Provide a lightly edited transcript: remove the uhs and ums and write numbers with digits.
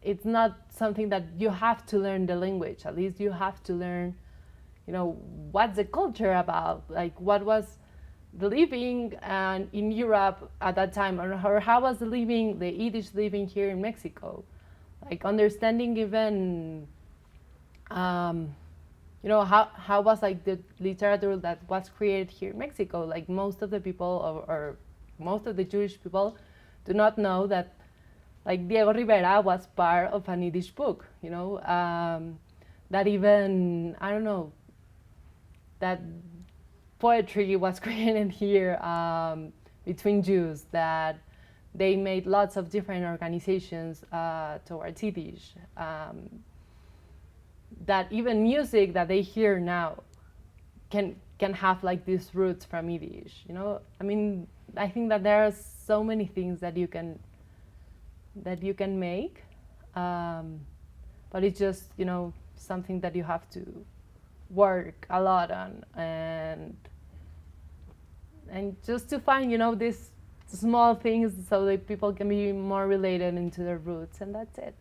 it's not something that you have to learn the language. At least you have to learn, what's the culture about, like what was the living and in Europe at that time, or how was the Yiddish living here in Mexico, like understanding even, how was like the literature that was created here in Mexico. Like most of the people, or most of the Jewish people, do not know that, like Diego Rivera was part of an Yiddish book. That even, I don't know, that poetry was created here between Jews, that they made lots of different organizations towards Yiddish, that even music that they hear now can have like these roots from Yiddish. I mean, I think that there are so many things that you can make, but it's just something that you have to work a lot on, and just to find these small things so that people can be more related into their roots, and that's it.